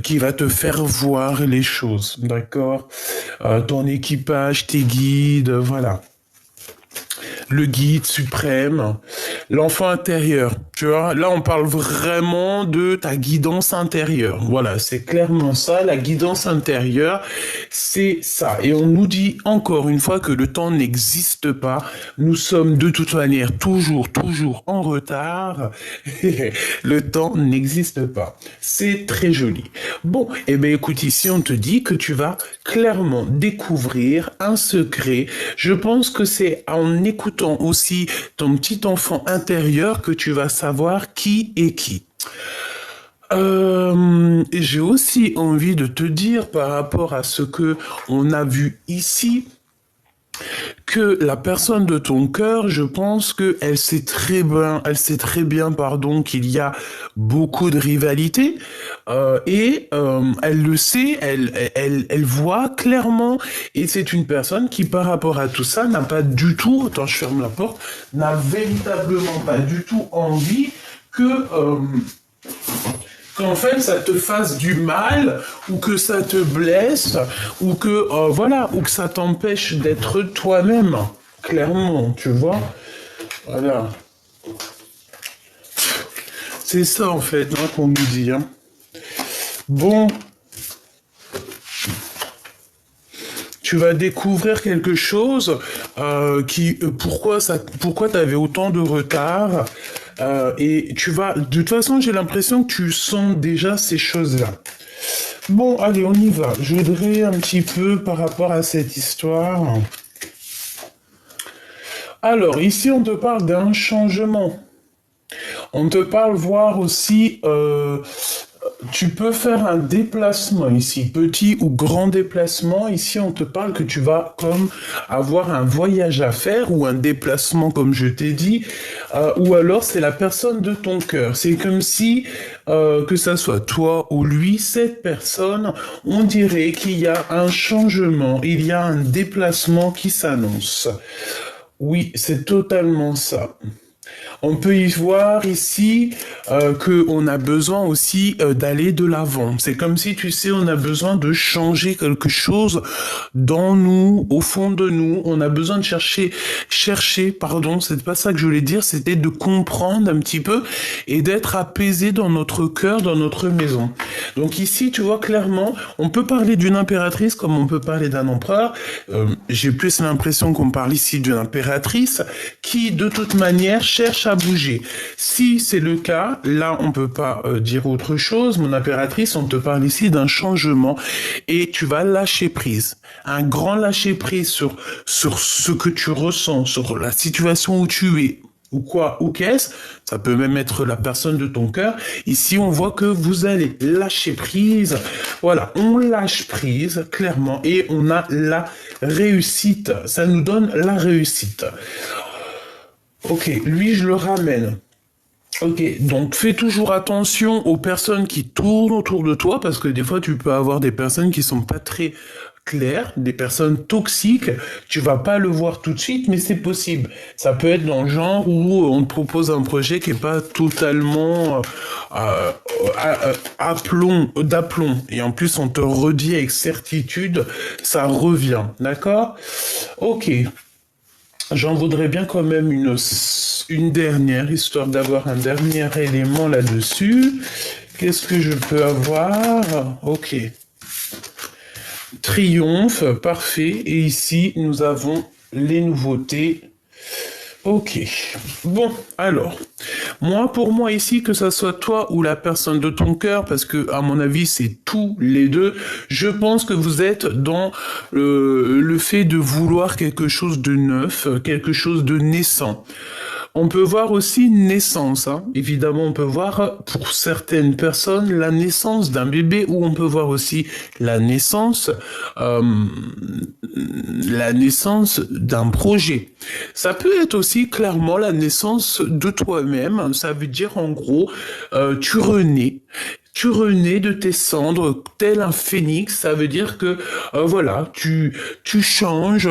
qui va te faire voir les choses, d'accord? Ton équipage, tes guides, voilà. Le guide suprême, l'enfant intérieur. Tu vois, là, on parle vraiment de ta guidance intérieure. Voilà, c'est clairement ça, la guidance intérieure, c'est ça. Et on nous dit encore une fois que le temps n'existe pas. Nous sommes de toute manière toujours en retard. Le temps n'existe pas. C'est très joli. Bon, eh bien, écoute, ici, on te dit que tu vas clairement découvrir un secret. Je pense que c'est en écoutant aussi ton petit enfant intérieur que tu vas savoir qui est qui. J'ai aussi envie de te dire par rapport à ce que on a vu ici, que la personne de ton cœur, je pense que elle sait très bien, pardon, qu'il y a beaucoup de rivalité elle le sait, elle voit clairement, et c'est une personne qui, par rapport à tout ça, n'a pas du tout, attends, je ferme la porte, n'a véritablement pas du tout envie que qu'en fait ça te fasse du mal ou que ça te blesse ou que voilà ou que ça t'empêche d'être toi-même clairement tu vois voilà c'est ça en fait hein, qu'on nous dit hein. Bon tu vas découvrir quelque chose pourquoi t'avais autant de retard et tu vas de toute façon j'ai l'impression que tu sens déjà ces choses-là. Bon allez on y va. Je voudrais un petit peu par rapport à cette histoire. Alors ici on te parle d'un changement. On te parle voir aussi tu peux faire un déplacement ici, petit ou grand déplacement. Ici, on te parle que tu vas comme avoir un voyage à faire ou un déplacement, comme je t'ai dit, ou alors c'est la personne de ton cœur. C'est comme si, que ça soit toi ou lui, cette personne, on dirait qu'il y a un changement, il y a un déplacement qui s'annonce. Oui, c'est totalement ça. On peut y voir ici qu'on a besoin aussi d'aller de l'avant. C'est comme si, tu sais, on a besoin de changer quelque chose dans nous, au fond de nous. On a besoin de pardon, c'est pas ça que je voulais dire, c'était de comprendre un petit peu et d'être apaisé dans notre cœur, dans notre maison. Donc ici, tu vois clairement, on peut parler d'une impératrice comme on peut parler d'un empereur. J'ai plus l'impression qu'on parle ici d'une impératrice qui, de toute manière, cherche à bouger. Si c'est le cas, là, on peut pas dire autre chose. Mon impératrice, on te parle ici d'un changement et tu vas lâcher prise. Un grand lâcher prise sur ce que tu ressens, sur la situation où tu es. Ou quoi, ou qu'est-ce, ça peut même être la personne de ton cœur. Ici, on voit que vous allez lâcher prise. Voilà, on lâche prise, clairement, et on a la réussite. Ça nous donne la réussite. Ok, lui, je le ramène. Ok, donc fais toujours attention aux personnes qui tournent autour de toi, parce que des fois, tu peux avoir des personnes qui sont pas très claires, des personnes toxiques. Tu vas pas le voir tout de suite, mais c'est possible. Ça peut être dans le genre où on te propose un projet qui est pas totalement d'aplomb. Et en plus, on te redit avec certitude, ça revient. D'accord? Ok. J'en voudrais bien quand même une dernière, histoire d'avoir un dernier élément là-dessus. Qu'est-ce que je peux avoir? Ok. Triomphe, parfait. Et ici, nous avons les nouveautés. Ok. Bon, alors, pour moi ici, que ça soit toi ou la personne de ton cœur, parce que à mon avis c'est tous les deux, je pense que vous êtes dans le fait de vouloir quelque chose de neuf, quelque chose de naissant. On peut voir aussi une naissance, hein. Évidemment, on peut voir pour certaines personnes la naissance d'un bébé, ou on peut voir aussi la naissance, euh, la naissance d'un projet. Ça peut être aussi clairement la naissance de toi-même. Ça veut dire en gros, tu renais. tu renais de tes cendres tel un phénix. Ça veut dire que voilà, tu changes.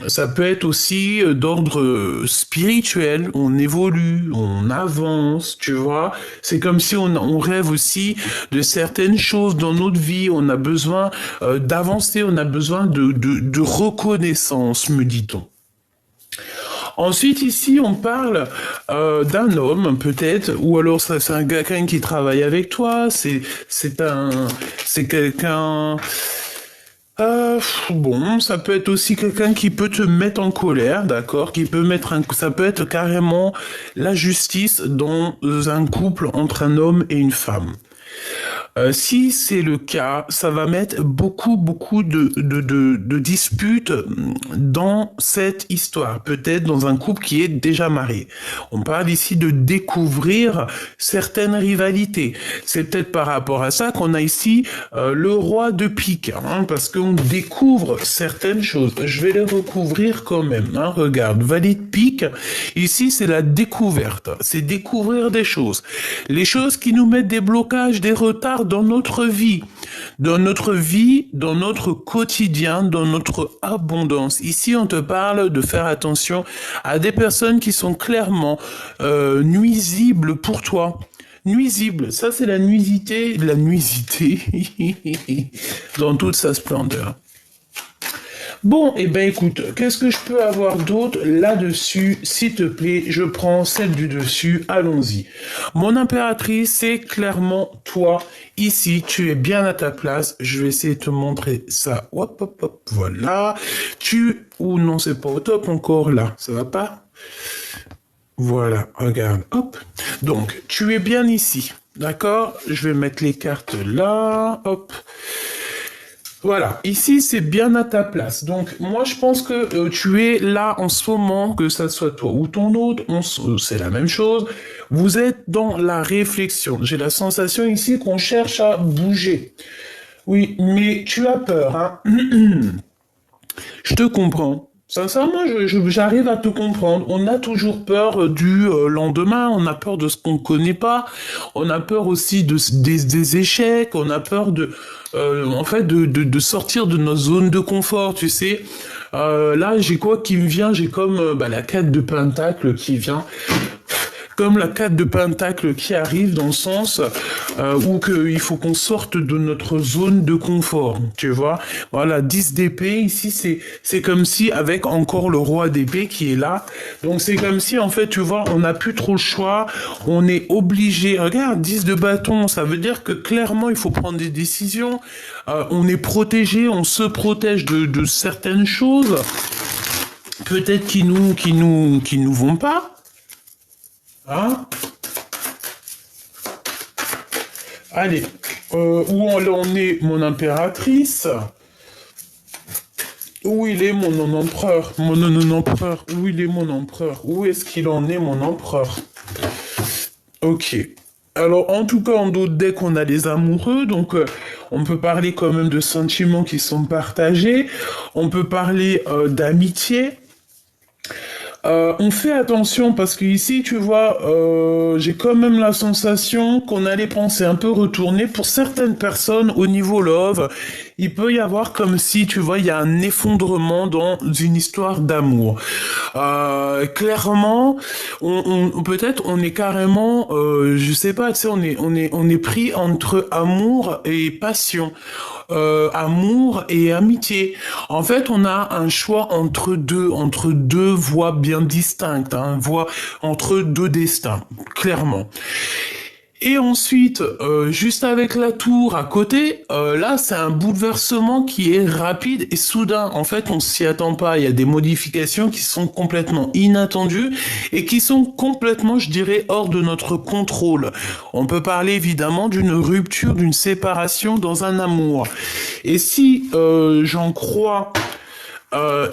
Ça peut être aussi d'ordre spirituel. On évolue, on avance, tu vois. C'est comme si on rêve aussi de certaines choses dans notre vie. On a besoin d'avancer, on a besoin de reconnaissance, me dit-on. Ensuite, ici, on parle d'un homme, peut-être, ou alors ça, c'est un quelqu'un qui travaille avec toi, c'est quelqu'un. Bon, ça peut être aussi quelqu'un qui peut te mettre en colère, d'accord, ça peut être carrément la justice dans un couple entre un homme et une femme. Si c'est le cas, ça va mettre beaucoup de disputes dans cette histoire, peut-être dans un couple qui est déjà marié. On parle ici de découvrir certaines rivalités. C'est peut-être par rapport à ça qu'on a ici le roi de pique, hein, parce qu'on découvre certaines choses. Je vais les recouvrir quand même. Hein. Regarde, valet de pique, ici c'est la découverte, c'est découvrir des choses. Les choses qui nous mettent des blocages, des retards dans notre vie, dans notre quotidien, dans notre abondance. Ici, on te parle de faire attention à des personnes qui sont clairement nuisibles pour toi. Nuisible, ça c'est la nuisité dans toute sa splendeur. Bon, eh ben écoute, qu'est-ce que je peux avoir d'autre là-dessus? S'il te plaît, je prends celle du dessus, allons-y. Mon impératrice, c'est clairement toi. Ici, tu es bien à ta place. Je vais essayer de te montrer ça. Hop, hop, hop, voilà. Ou non, c'est pas au top encore là. Ça va pas? Voilà, regarde, hop. Donc, tu es bien ici. D'accord? Je vais mettre les cartes là. Hop. Voilà, ici c'est bien à ta place. Donc moi je pense que tu es là en ce moment, que ça soit toi ou ton autre, c'est la même chose. Vous êtes dans la réflexion. J'ai la sensation ici qu'on cherche à bouger. Oui, mais tu as peur, hein. Je te comprends. Sincèrement, j'arrive à te comprendre. On a toujours peur du lendemain, on a peur de ce qu'on ne connaît pas, on a peur aussi des échecs, on a peur en fait, de sortir de notre zone de confort, tu sais. Là, j'ai quoi qui me vient? J'ai comme la 4 de pentacle qui vient. Comme la 4 de pentacle qui arrive dans le sens où il faut qu'on sorte de notre zone de confort, tu vois. Voilà, 10 d'épée, ici c'est comme si avec encore le roi d'épée qui est là. Donc c'est comme si en fait, tu vois, on n'a plus trop le choix, on est obligé. Regarde, 10 de bâton, ça veut dire que clairement il faut prendre des décisions. On est protégé, on se protège de certaines choses, peut-être qui nous vont pas. Hein? Allez, où on est, mon impératrice? Où il est mon empereur? Mon empereur, où il est mon empereur? Où est-ce qu'il en est, mon empereur? Ok. Alors, en tout cas, en d'autres decks, on a les amoureux, donc on peut parler quand même de sentiments qui sont partagés, on peut parler d'amitié. On fait attention parce que ici, tu vois, j'ai quand même la sensation qu'on a les pensées un peu retournées. Pour certaines personnes, au niveau love, il peut y avoir comme si, tu vois, il y a un effondrement dans une histoire d'amour. Clairement, peut-être on est carrément, je sais pas, tu sais, on est pris entre amour et passion. Amour et amitié. En fait, on a un choix entre deux voies bien distinctes, hein, voies entre deux destins, clairement. Et ensuite, juste avec la tour à côté, là, c'est un bouleversement qui est rapide et soudain. En fait, on s'y attend pas. Il y a des modifications qui sont complètement inattendues et qui sont complètement, je dirais, hors de notre contrôle. On peut parler évidemment d'une rupture, d'une séparation dans un amour. Et si j'en crois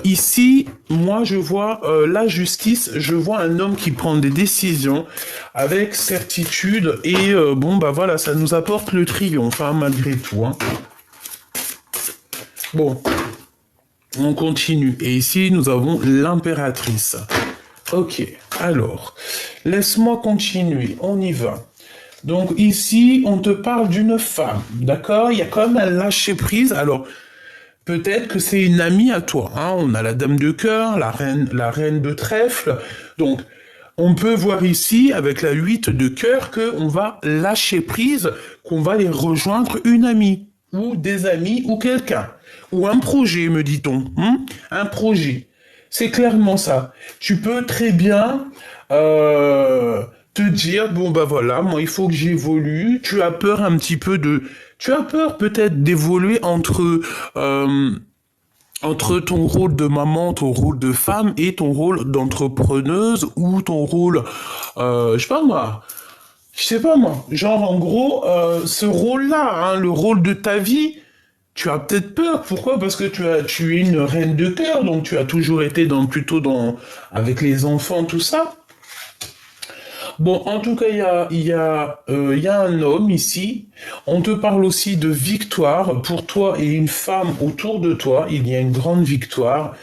ici, moi je vois la justice, je vois un homme qui prend des décisions avec certitude et bon bah voilà, ça nous apporte le triomphe hein, malgré tout. Hein. Bon, on continue. Et ici nous avons l'impératrice. Ok, alors, laisse-moi continuer, on y va. Donc ici, on te parle d'une femme, d'accord? Il y a quand même un lâcher-prise. Alors, peut-être que c'est une amie à toi, hein. On a la dame de cœur, la reine de trèfle. Donc, on peut voir ici, avec la 8 de cœur, qu'on va lâcher prise, qu'on va aller rejoindre une amie, ou des amis, ou quelqu'un. Ou un projet, me dit-on. Un projet. C'est clairement ça. Tu peux très bien te dire, bon bah voilà, moi il faut que j'évolue. Tu as peur un petit peu de... Tu as peur peut-être d'évoluer euh, entre ton rôle de maman, ton rôle de femme et ton rôle d'entrepreneuse ou ton rôle, je sais pas moi, genre en gros, ce rôle-là, hein, le rôle de ta vie, tu as peut-être peur. Pourquoi? Parce que tu es une reine de cœur, donc tu as toujours été plutôt avec les enfants, tout ça. Bon, en tout cas, il y a un homme ici. On te parle aussi de victoire pour toi et une femme autour de toi. Il y a une grande victoire.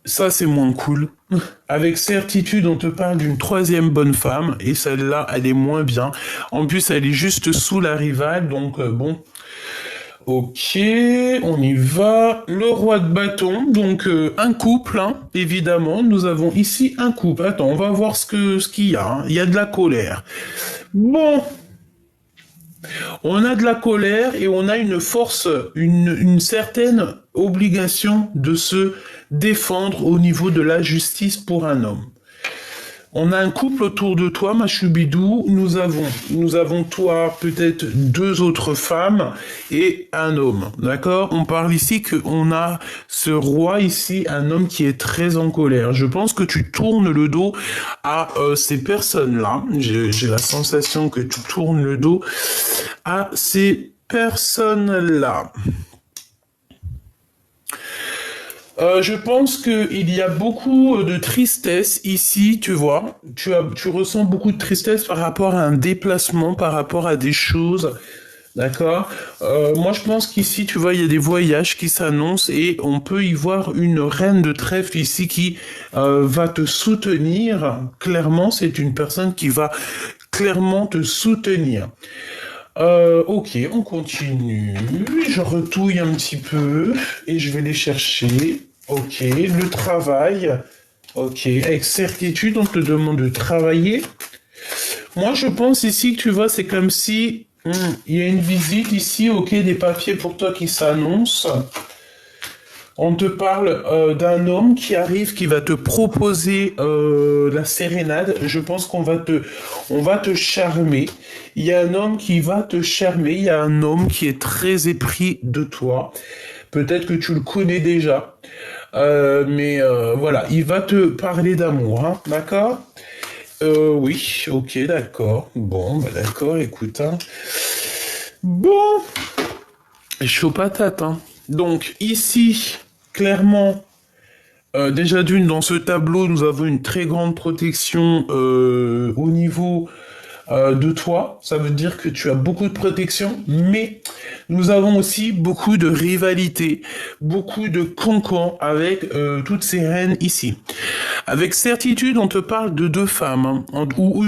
Ça, c'est moins cool. Avec certitude, on te parle d'une troisième bonne femme, et celle-là, elle est moins bien. En plus, elle est juste sous la rivale, donc bon. Ok, on y va. Le roi de bâton, donc un couple, hein, évidemment. Nous avons ici un couple. Attends, on va voir ce qu'il y a, hein. Il y a de la colère. Bon, on a de la colère et on a une force, une certaine obligation de se défendre au niveau de la justice pour un homme. On a un couple autour de toi, ma choubidou. Nous avons toi, peut-être deux autres femmes et un homme. D'accord? On parle ici qu'on a ce roi ici, un homme qui est très en colère. Je pense que tu tournes le dos à ces personnes-là. J'ai la sensation que tu tournes le dos à ces personnes-là. Je pense qu'il y a beaucoup de tristesse ici, tu vois. Tu ressens beaucoup de tristesse par rapport à un déplacement, par rapport à des choses. D'accord. Moi, je pense qu'ici, tu vois, il y a des voyages qui s'annoncent et on peut y voir une reine de trèfle ici qui va te soutenir. Clairement, c'est une personne qui va clairement te soutenir. Ok, on continue. Je retouille un petit peu et je vais les chercher. Ok, le travail. Ok, avec certitude, on te demande de travailler. Moi, je pense ici que tu vois, c'est comme si il y a une visite ici, ok, des papiers pour toi qui s'annoncent. On te parle d'un homme qui arrive, qui va te proposer la sérénade. Je pense on va te charmer. Il y a un homme qui va te charmer. Il y a un homme qui est très épris de toi. Peut-être que tu le connais déjà. Mais voilà, il va te parler d'amour, hein, d'accord? Oui, ok, d'accord. Bon, bah d'accord, écoute, hein. Bon, chaud patate, hein. Donc, ici, clairement, déjà d'une, dans ce tableau, nous avons une très grande protection au niveau de toi. Ça veut dire que tu as beaucoup de protection, mais nous avons aussi beaucoup de rivalité, beaucoup de cancans avec toutes ces reines ici. Avec certitude, on te parle de deux femmes, hein, ou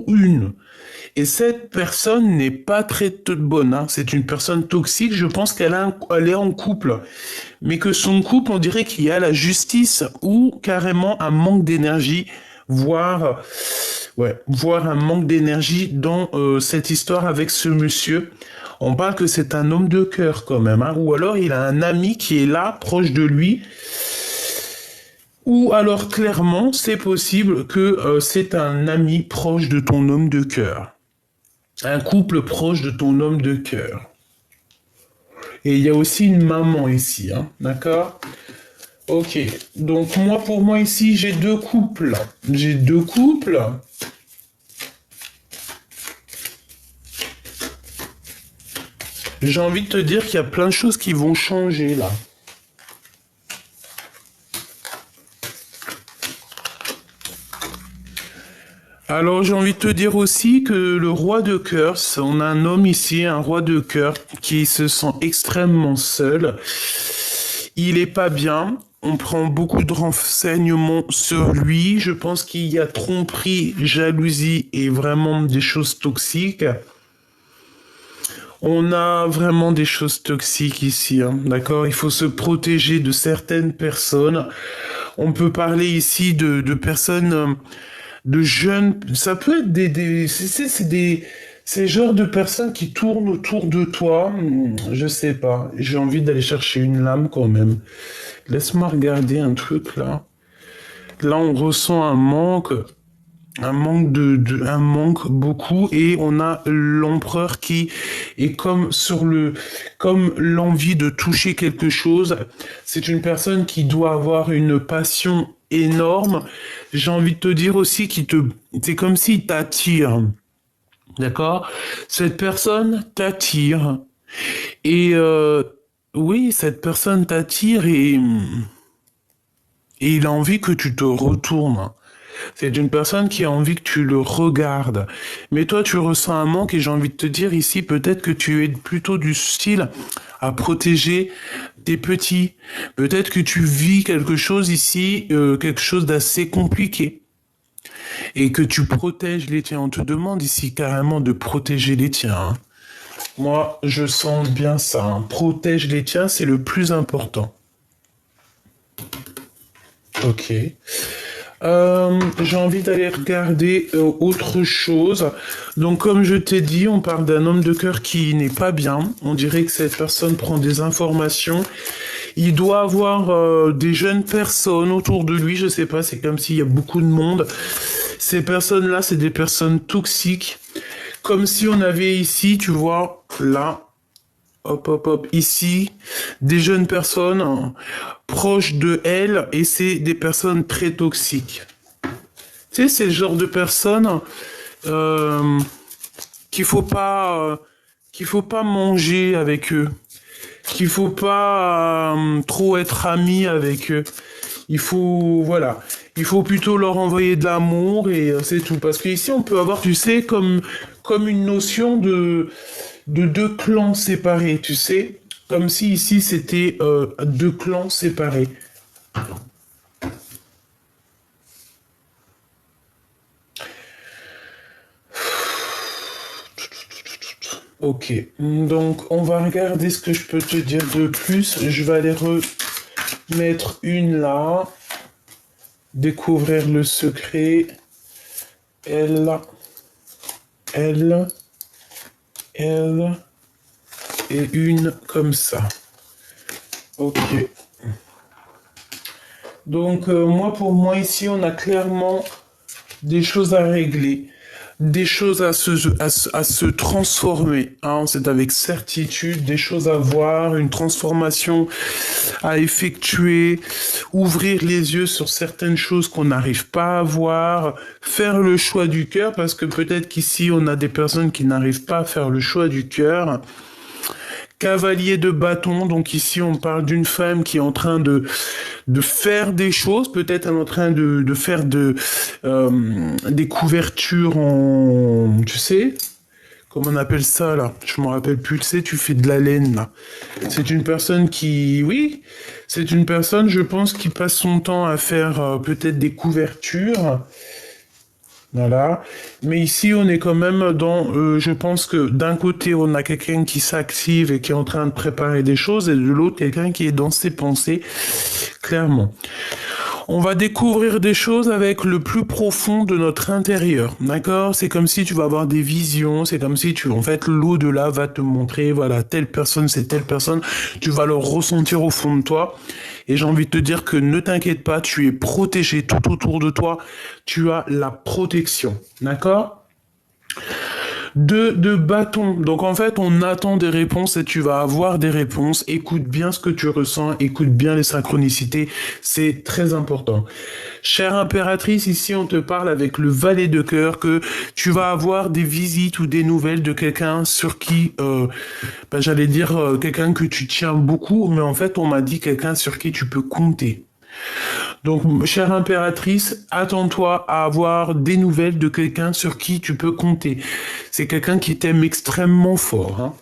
une. Et cette personne n'est pas très bonne, hein. C'est une personne toxique. Je pense elle est en couple, mais que son couple, on dirait qu'il y a la justice ou carrément un manque d'énergie, voire, voire un manque d'énergie dans cette histoire avec ce monsieur. On parle que c'est un homme de cœur quand même, hein. Ou alors il a un ami qui est là, proche de lui. Ou alors clairement, c'est possible que c'est un ami proche de ton homme de cœur. Un couple proche de ton homme de cœur. Et il y a aussi une maman ici, hein, d'accord? Ok, donc pour moi ici, j'ai deux couples. J'ai deux couples. J'ai envie de te dire qu'il y a plein de choses qui vont changer là. Alors j'ai envie de te dire aussi que le roi de cœur, on a un homme ici, un roi de cœur, qui se sent extrêmement seul. Il est pas bien. On prend beaucoup de renseignements sur lui. Je pense qu'il y a tromperie, jalousie et vraiment des choses toxiques. On a vraiment des choses toxiques ici, hein, d'accord? Il faut se protéger de certaines personnes. On peut parler ici de personnes, de jeunes. Ça peut être c'est le genre de personnes qui tournent autour de toi. Je sais pas. J'ai envie d'aller chercher une lame quand même. Laisse-moi regarder un truc là. Là, on ressent un manque beaucoup, et on a l'empereur qui est comme l'envie de toucher quelque chose. C'est une personne qui doit avoir une passion énorme. J'ai envie de te dire aussi c'est comme s'il t'attire. D'accord? Cette personne t'attire. Et, oui, cette personne t'attire, et il a envie que tu te retournes. C'est une personne qui a envie que tu le regardes. Mais toi, tu ressens un manque, et j'ai envie de te dire ici, peut-être que tu es plutôt du style à protéger tes petits. Peut-être que tu vis quelque chose ici, quelque chose d'assez compliqué, et que tu protèges les tiens. On te demande ici carrément de protéger les tiens, hein. Moi, je sens bien ça, hein. Protège les tiens, c'est le plus important. Ok. J'ai envie d'aller regarder autre chose. Donc, comme je t'ai dit, on parle d'un homme de cœur qui n'est pas bien. On dirait que cette personne prend des informations. Il doit avoir des jeunes personnes autour de lui. Je sais pas, c'est comme s'il y a beaucoup de monde. Ces personnes-là, c'est des personnes toxiques. Comme si on avait ici, tu vois, là, hop, hop, hop, ici, des jeunes personnes, hein, proches de elle, et c'est des personnes très toxiques. Tu sais, c'est le genre de personnes euh, qu'il faut pas, qu'il faut pas manger avec eux, qu'il faut pas trop être ami avec eux. Voilà, il faut plutôt leur envoyer de l'amour, et c'est tout. Parce qu'ici, on peut avoir, tu sais, comme une notion de deux clans séparés, tu sais. Comme si ici, c'était deux clans séparés. Ok, donc on va regarder ce que je peux te dire de plus. Je vais aller remettre une là. Découvrir le secret. Elle, elle, elle, et une comme ça. Ok. Donc, pour moi, ici, on a clairement des choses à régler, des choses à se transformer, hein, c'est avec certitude, des choses à voir, une transformation à effectuer, ouvrir les yeux sur certaines choses qu'on n'arrive pas à voir, faire le choix du cœur, parce que peut-être qu'ici, on a des personnes qui n'arrivent pas à faire le choix du cœur. Cavalier de bâton, donc ici on parle d'une femme qui est en train de faire des choses, peut-être elle est en train de faire des couvertures en, tu sais, comment on appelle ça là? Je me rappelle plus, tu sais, tu fais de la laine là. C'est une personne qui, oui, c'est une personne, je pense, qui passe son temps à faire peut-être des couvertures. Voilà. Mais ici, on est quand même je pense que d'un côté, on a quelqu'un qui s'active et qui est en train de préparer des choses, et de l'autre, quelqu'un qui est dans ses pensées, clairement. On va découvrir des choses avec le plus profond de notre intérieur, d'accord? C'est comme si tu vas avoir des visions, c'est comme si en fait, l'au-delà va te montrer, voilà, telle personne, c'est telle personne, tu vas le ressentir au fond de toi. Et j'ai envie de te dire que ne t'inquiète pas, tu es protégé tout autour de toi, tu as la protection, d'accord? De bâton. Donc en fait, on attend des réponses, et tu vas avoir des réponses. Écoute bien ce que tu ressens, écoute bien les synchronicités, c'est très important. Chère impératrice, ici on te parle avec le valet de cœur, que tu vas avoir des visites ou des nouvelles de quelqu'un sur qui, j'allais dire quelqu'un que tu tiens beaucoup, mais en fait on m'a dit quelqu'un sur qui tu peux compter. Donc, chère impératrice, attends-toi à avoir des nouvelles de quelqu'un sur qui tu peux compter. C'est quelqu'un qui t'aime extrêmement fort, hein.